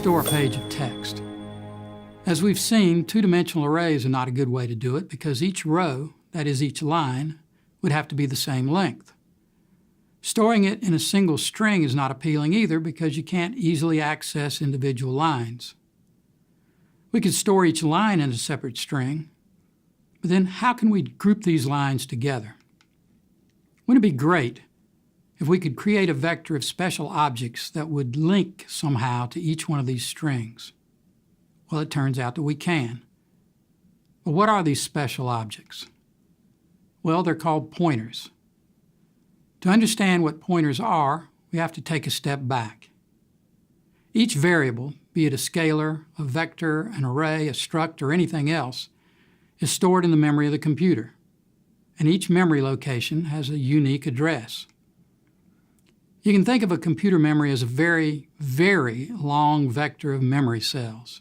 store a page of text. As we've seen, two-dimensional arrays are not a good way to do it because each row, that is each line, would have to be the same length. Storing it in a single string is not appealing either because you can't easily access individual lines. We could store each line in a separate string, but then how can we group these lines together? Wouldn't it be great if we could create a vector of special objects that would link somehow to each one of these strings? Well, it turns out that we can. But what are these special objects? Well, they're called pointers. To understand what pointers are, we have to take a step back. Each variable, be it a scalar, a vector, an array, a struct, or anything else, is stored in the memory of the computer, and each memory location has a unique address. You can think of a computer memory as a very, very long vector of memory cells,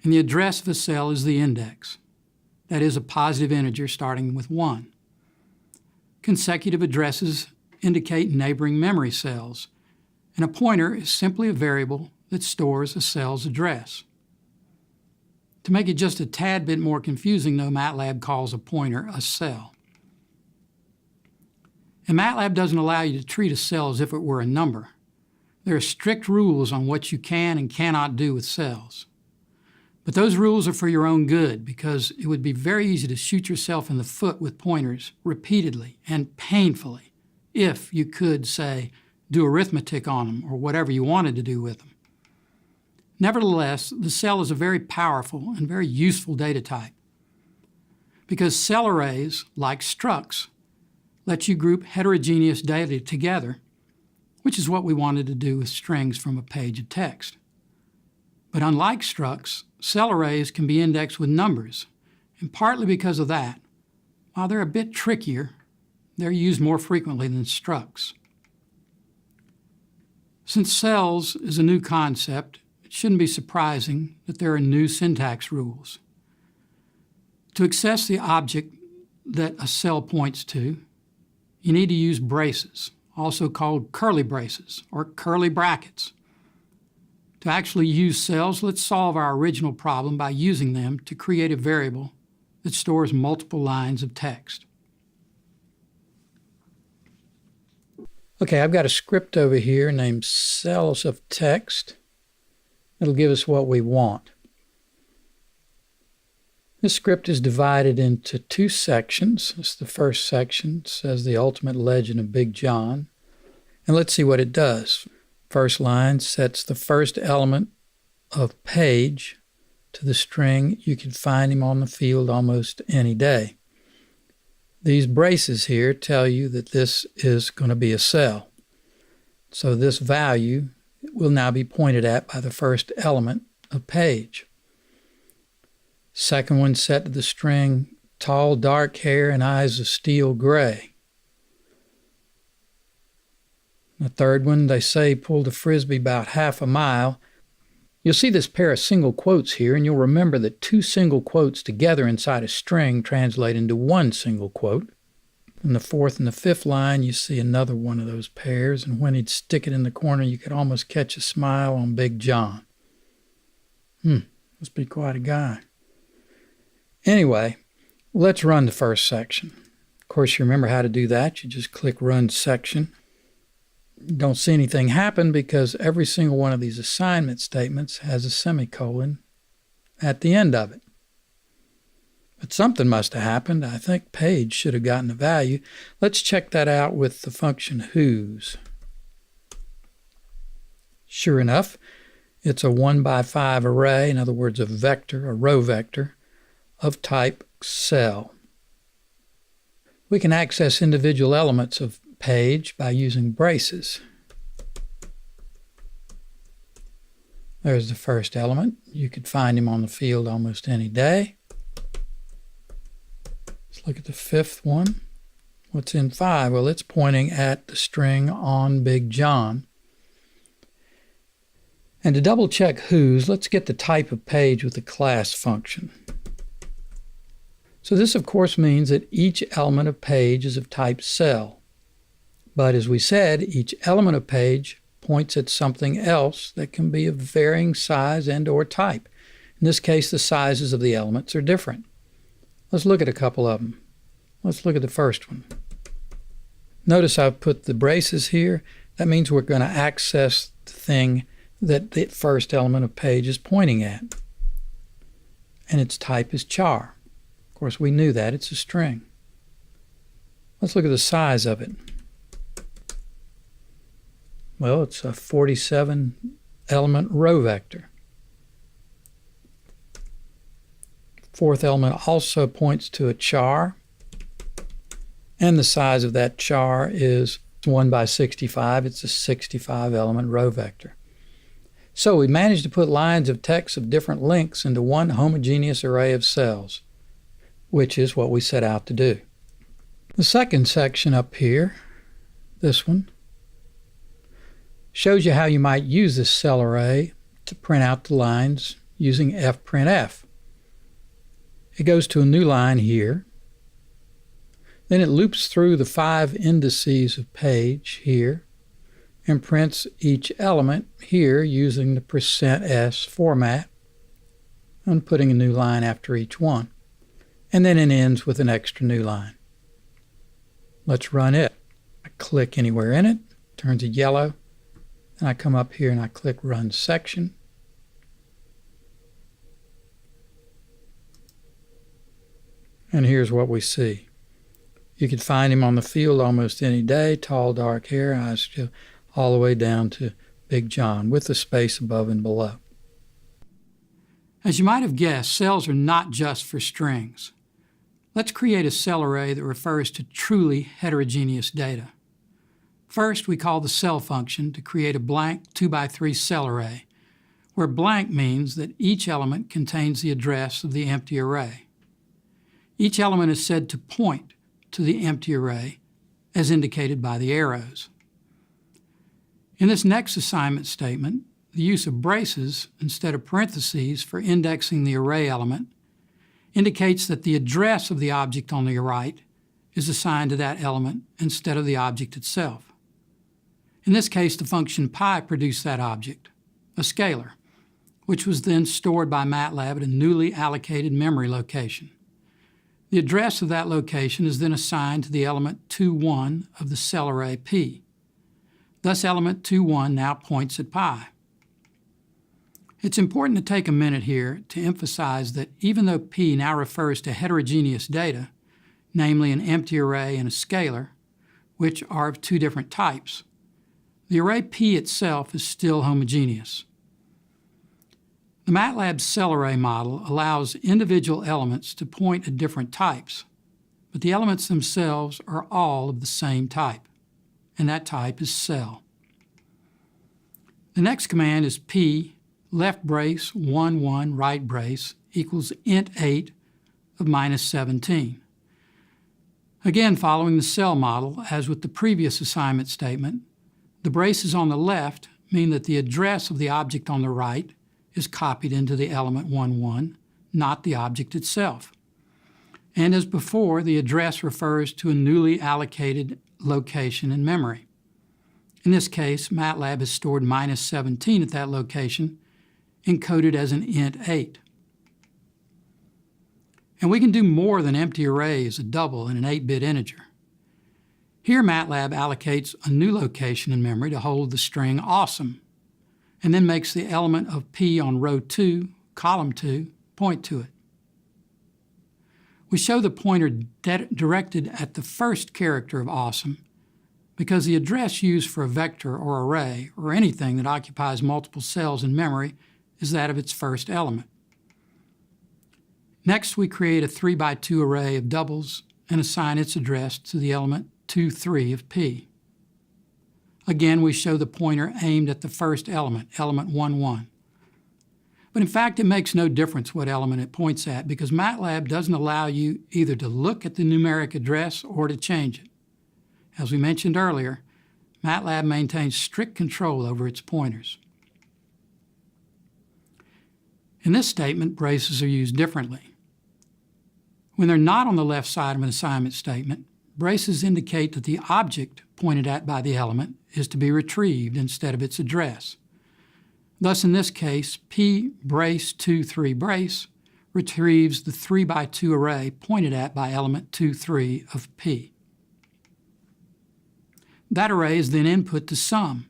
and the address of a cell is the index, that is a positive integer starting with 1. Consecutive addresses indicate neighboring memory cells, and a pointer is simply a variable that stores a cell's address. To make it just a tad bit more confusing, though, MATLAB calls a pointer a cell. And MATLAB doesn't allow you to treat a cell as if it were a number. There are strict rules on what you can and cannot do with cells. But those rules are for your own good because it would be very easy to shoot yourself in the foot with pointers repeatedly and painfully if you could, say, do arithmetic on them or whatever you wanted to do with them. Nevertheless, the cell is a very powerful and very useful data type because cell arrays, like structs, let you group heterogeneous data together, which is what we wanted to do with strings from a page of text. But unlike structs, cell arrays can be indexed with numbers, and partly because of that, while they're a bit trickier, they're used more frequently than structs. Since cells is a new concept, it shouldn't be surprising that there are new syntax rules. To access the object that a cell points to, you need to use braces, also called curly braces or curly brackets. To actually use cells, let's solve our original problem by using them to create a variable that stores multiple lines of text. Okay, I've got a script over here named cells of text. It'll give us what we want. This script is divided into two sections. This is the first section. It says the ultimate legend of Big John. And let's see what it does. First line sets the first element of page to the string. You can find him on the field almost any day. These braces here tell you that this is going to be a cell. So this value will now be pointed at by the first element of page. Second one set to the string, tall, dark hair and eyes of steel gray. The third one, they say, pulled a frisbee about half a mile. You'll see this pair of single quotes here, and you'll remember that two single quotes together inside a string translate into one single quote. In the fourth and the fifth line, you see another one of those pairs, and when he'd stick it in the corner, you could almost catch a smile on Big John. Must be quite a guy. Anyway, let's run the first section. Of course, you remember how to do that. You just click Run Section. You don't see anything happen because every single one of these assignment statements has a semicolon at the end of it. But something must have happened. I think Page should have gotten a value. Let's check that out with the function whos. Sure enough, it's a 1x5 array, in other words, a vector, a row vector, of type cell. We can access individual elements of page by using braces. There's the first element. You could find him on the field almost any day. Let's look at the fifth one. What's in 5? Well, it's pointing at the string on Big John. And to double check whos, let's get the type of page with the class function. So this, of course, means that each element of page is of type cell. But as we said, each element of page points at something else that can be of varying size and or type. In this case, the sizes of the elements are different. Let's look at a couple of them. Let's look at the first one. Notice I've put the braces here. That means we're going to access the thing that the first element of page is pointing at. And its type is char. Of course, we knew that. It's a string. Let's look at the size of it. Well, it's a 47 element row vector. Fourth element also points to a char, and the size of that char is 1 by 65. It's a 65 element row vector. So we managed to put lines of text of different lengths into one homogeneous array of cells, which is what we set out to do. The second section up here, this one, shows you how you might use this cell array to print out the lines using fprintf. It goes to a new line here. Then it loops through the 5 indices of page here and prints each element here using the %s format and putting a new line after each one. And then it ends with an extra new line. Let's run it. I click anywhere in it, turns it yellow, and I come up here and I click Run Section. And here's what we see. You could find him on the field almost any day, tall, dark hair, eyes all the way down to Big John, with the space above and below. As you might have guessed, cells are not just for strings. Let's create a cell array that refers to truly heterogeneous data. First, we call the cell function to create a blank 2x3 cell array, where blank means that each element contains the address of the empty array. Each element is said to point to the empty array, as indicated by the arrows. In this next assignment statement, the use of braces instead of parentheses for indexing the array element indicates that the address of the object on the right is assigned to that element instead of the object itself. In this case, the function pi produced that object, a scalar, which was then stored by MATLAB at a newly allocated memory location. The address of that location is then assigned to the element 2,1 of the cell array P. Thus, element 2,1 now points at pi. It's important to take a minute here to emphasize that even though P now refers to heterogeneous data, namely an empty array and a scalar, which are of two different types, the array P itself is still homogeneous. The MATLAB cell array model allows individual elements to point at different types, but the elements themselves are all of the same type, and that type is cell. The next command is P left brace 1, 1 right brace equals int 8 of -17. Again, following the cell model, as with the previous assignment statement, the braces on the left mean that the address of the object on the right is copied into the element 1, 1, not the object itself. And as before, the address refers to a newly allocated location in memory. In this case, MATLAB has stored -17 at that location, encoded as an int 8. And we can do more than empty arrays, a double, and an 8-bit integer. Here, MATLAB allocates a new location in memory to hold the string awesome, and then makes the element of P on row 2, column 2, point to it. We show the pointer directed at the first character of awesome because the address used for a vector or array or anything that occupies multiple cells in memory is that of its first element. Next, we create a 3x2 array of doubles and assign its address to the element 2, 3 of P. Again, we show the pointer aimed at the first element, element 1, 1. But in fact, it makes no difference what element it points at because MATLAB doesn't allow you either to look at the numeric address or to change it. As we mentioned earlier, MATLAB maintains strict control over its pointers. In this statement, braces are used differently. When they're not on the left side of an assignment statement, braces indicate that the object pointed at by the element is to be retrieved instead of its address. Thus, in this case, P brace 2, 3 brace retrieves the 3 by 2 array pointed at by element 2, 3 of P. That array is then input to sum,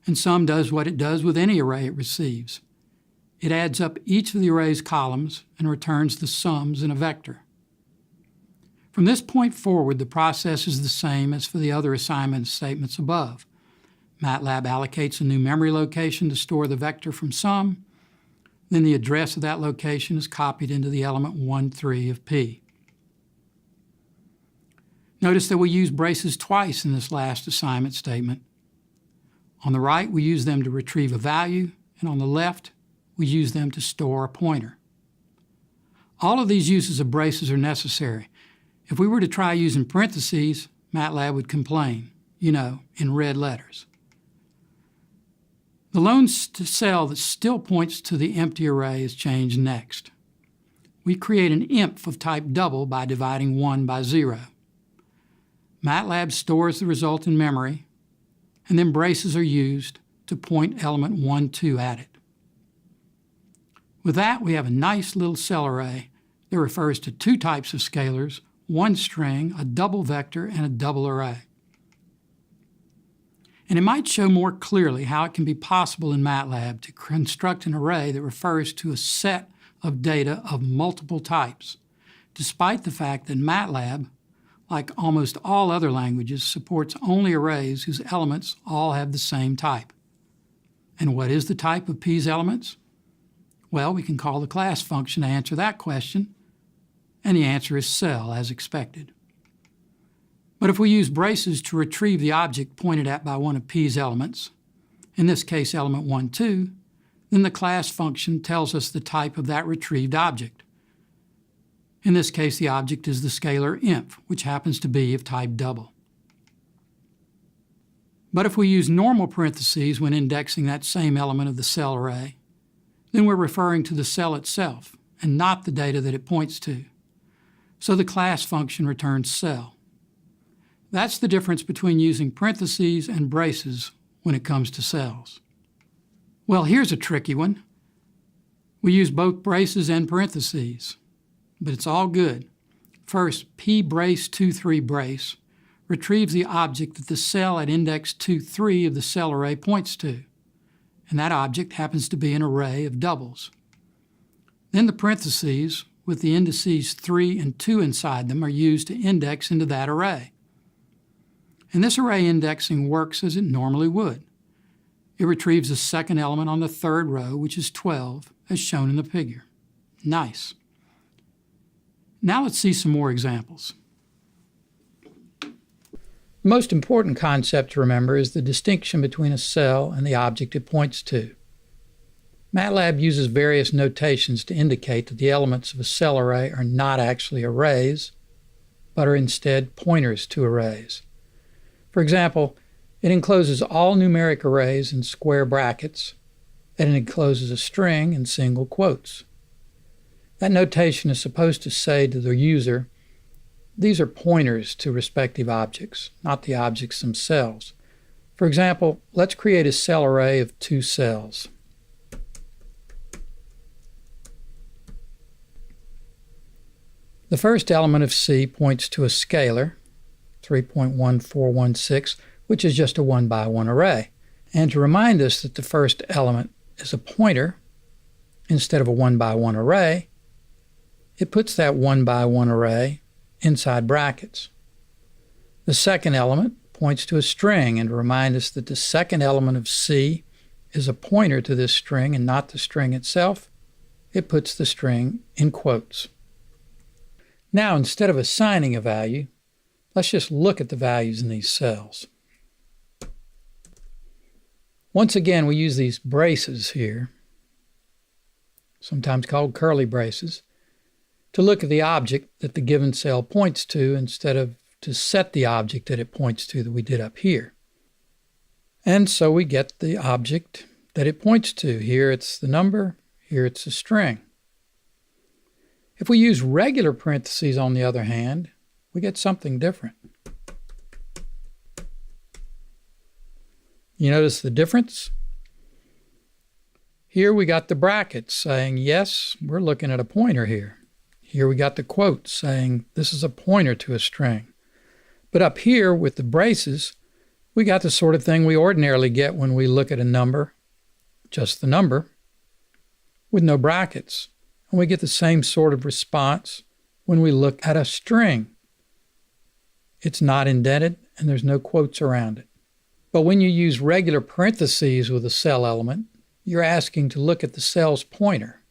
and sum does what it does with any array it receives. It adds up each of the array's columns and returns the sums in a vector. From this point forward, the process is the same as for the other assignment statements above. MATLAB allocates a new memory location to store the vector from sum. Then the address of that location is copied into the element 1, 3 of P. Notice that we use braces twice in this last assignment statement. On the right, we use them to retrieve a value, and on the left, we use them to store a pointer. All of these uses of braces are necessary. If we were to try using parentheses, MATLAB would complain, in red letters. The lone cell that still points to the empty array is changed next. We create an inf of type double by dividing 1 by 0. MATLAB stores the result in memory, and then braces are used to point element 1, 2 at it. With that, we have a nice little cell array that refers to two types of scalars, one string, a double vector, and a double array. And it might show more clearly how it can be possible in MATLAB to construct an array that refers to a set of data of multiple types, despite the fact that MATLAB, like almost all other languages, supports only arrays whose elements all have the same type. And what is the type of P's elements? Well, we can call the class function to answer that question, and the answer is cell, as expected. But if we use braces to retrieve the object pointed at by one of P's elements, in this case element 1, 2, then the class function tells us the type of that retrieved object. In this case, the object is the scalar inf, which happens to be of type double. But if we use normal parentheses when indexing that same element of the cell array, then we're referring to the cell itself and not the data that it points to. So the class function returns cell. That's the difference between using parentheses and braces when it comes to cells. Well, here's a tricky one. We use both braces and parentheses, but it's all good. First, P brace 2, 3 brace retrieves the object that the cell at index 2, 3 of the cell array points to, and that object happens to be an array of doubles. Then the parentheses, with the indices 3 and 2 inside them, are used to index into that array. And this array indexing works as it normally would. It retrieves the second element on the third row, which is 12, as shown in the figure. Nice. Now let's see some more examples. The most important concept to remember is the distinction between a cell and the object it points to. MATLAB uses various notations to indicate that the elements of a cell array are not actually arrays, but are instead pointers to arrays. For example, it encloses all numeric arrays in square brackets, and it encloses a string in single quotes. That notation is supposed to say to the user, these are pointers to respective objects, not the objects themselves. For example, let's create a cell array of 2 cells. The first element of C points to a scalar, 3.1416, which is just a 1 by 1 array. And to remind us that the first element is a pointer instead of a 1 by 1 array, it puts that 1 by 1 array inside brackets. The second element points to a string, and to remind us that the second element of C is a pointer to this string and not the string itself, it puts the string in quotes. Now, instead of assigning a value, let's just look at the values in these cells. Once again, we use these braces here, sometimes called curly braces, to look at the object that the given cell points to instead of to set the object that it points to that we did up here. And so we get the object that it points to. Here it's the number, here it's a string. If we use regular parentheses, on the other hand, we get something different. You notice the difference? Here we got the brackets saying, yes, we're looking at a pointer here. Here we got the quotes saying this is a pointer to a string. But up here with the braces, we got the sort of thing we ordinarily get when we look at a number, just the number, with no brackets. And we get the same sort of response when we look at a string. It's not indented and there's no quotes around it. But when you use regular parentheses with a cell element, you're asking to look at the cell's pointer.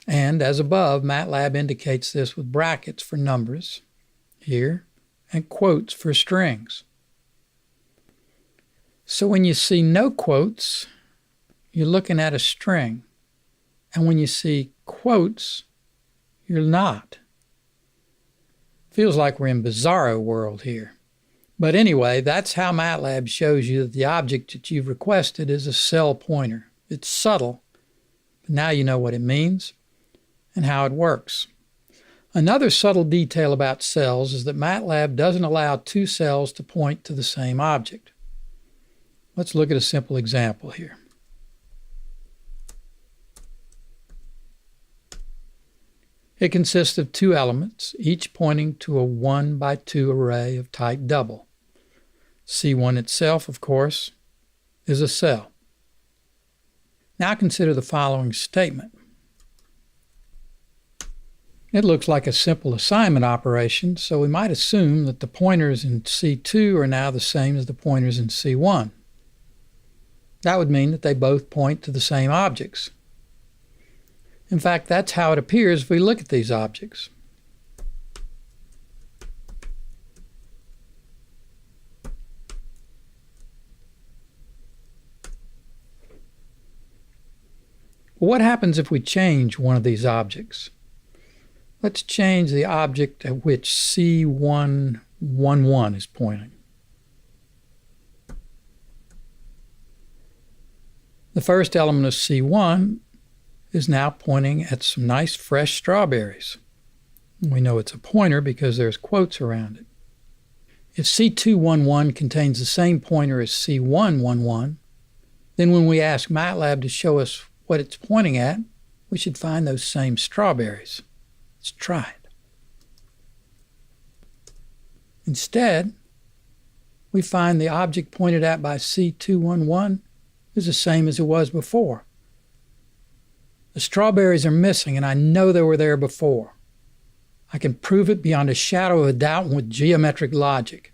And as above, MATLAB indicates this with brackets for numbers here and quotes for strings. So when you see no quotes, you're looking at a string. And when you see quotes, you're not. Feels like we're in Bizarro world here. But anyway, that's how MATLAB shows you that the object that you've requested is a cell pointer. It's subtle, but now you know what it means and how it works. Another subtle detail about cells is that MATLAB doesn't allow two cells to point to the same object. Let's look at a simple example here. It consists of two elements, each pointing to a 1 by 2 array of type double. C1 itself, of course, is a cell. Now consider the following statement. It looks like a simple assignment operation, so we might assume that the pointers in C2 are now the same as the pointers in C1. That would mean that they both point to the same objects. In fact, that's how it appears if we look at these objects. Well, what happens if we change one of these objects? Let's change the object at which C111 is pointing. The first element of C1 is now pointing at some nice fresh strawberries. We know it's a pointer because there's quotes around it. If C211 contains the same pointer as C111, then when we ask MATLAB to show us what it's pointing at, we should find those same strawberries. Let's try it. Instead, we find the object pointed at by C211 is the same as it was before. The strawberries are missing, and I know they were there before. I can prove it beyond a shadow of a doubt with geometric logic.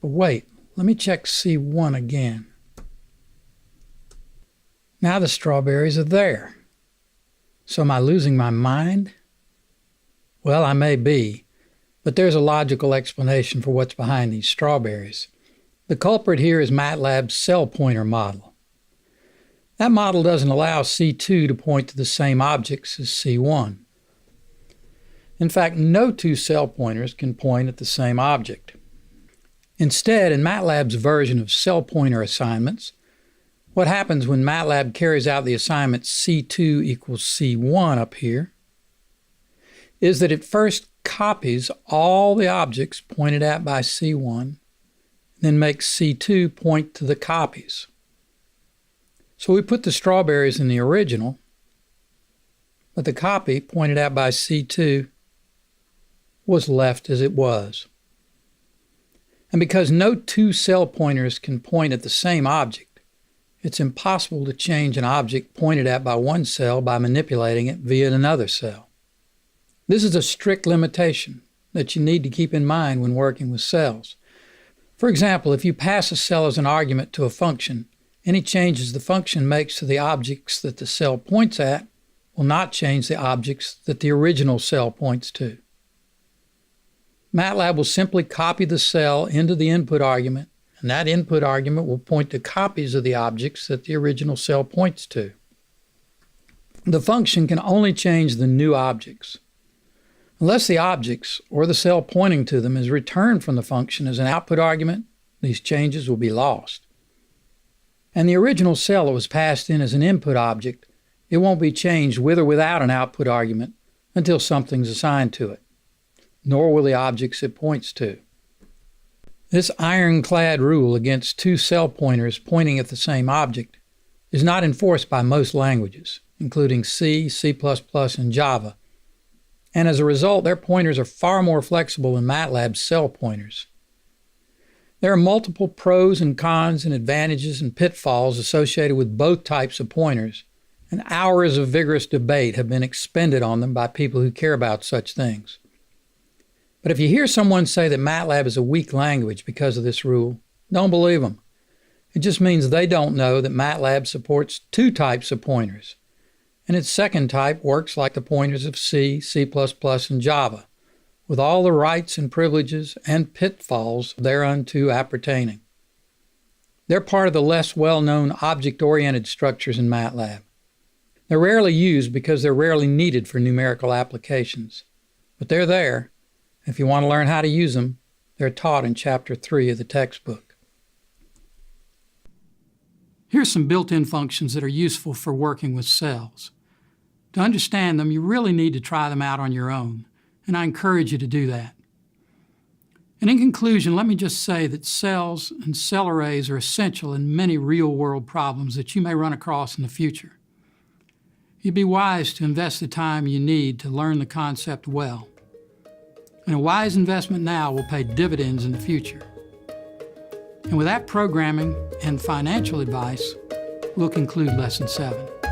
But wait, let me check C1 again. Now the strawberries are there. So am I losing my mind? Well, I may be, but there's a logical explanation for what's behind these strawberries. The culprit here is MATLAB's cell pointer model. That model doesn't allow C2 to point to the same objects as C1. In fact, no two cell pointers can point at the same object. Instead, in MATLAB's version of cell pointer assignments, what happens when MATLAB carries out the assignment C2 equals C1 up here is that it first copies all the objects pointed at by C1, then makes C2 point to the copies. So we put the strawberries in the original, but the copy pointed at by C2 was left as it was. And because no two cell pointers can point at the same object, it's impossible to change an object pointed at by one cell by manipulating it via another cell. This is a strict limitation that you need to keep in mind when working with cells. For example, if you pass a cell as an argument to a function, any changes the function makes to the objects that the cell points at will not change the objects that the original cell points to. MATLAB will simply copy the cell into the input argument, and that input argument will point to copies of the objects that the original cell points to. The function can only change the new objects. Unless the objects, or the cell pointing to them, is returned from the function as an output argument, these changes will be lost. And the original cell that was passed in as an input object, it won't be changed with or without an output argument until something's assigned to it, nor will the objects it points to. This ironclad rule against two cell pointers pointing at the same object is not enforced by most languages, including C, C++, and Java, and as a result, their pointers are far more flexible than MATLAB's cell pointers. There are multiple pros and cons and advantages and pitfalls associated with both types of pointers, and hours of vigorous debate have been expended on them by people who care about such things. But if you hear someone say that MATLAB is a weak language because of this rule, don't believe them. It just means they don't know that MATLAB supports two types of pointers, and its second type works like the pointers of C, C++, and Java, with all the rights and privileges and pitfalls thereunto appertaining. They're part of the less well-known object-oriented structures in MATLAB. They're rarely used because they're rarely needed for numerical applications. But they're there. If you want to learn how to use them, they're taught in Chapter 3 of the textbook. Here's some built-in functions that are useful for working with cells. To understand them, you really need to try them out on your own, and I encourage you to do that. And in conclusion, let me just say that cells and cell arrays are essential in many real-world problems that you may run across in the future. You'd be wise to invest the time you need to learn the concept well. And a wise investment now will pay dividends in the future. And with that programming and financial advice, we'll conclude Lesson 7.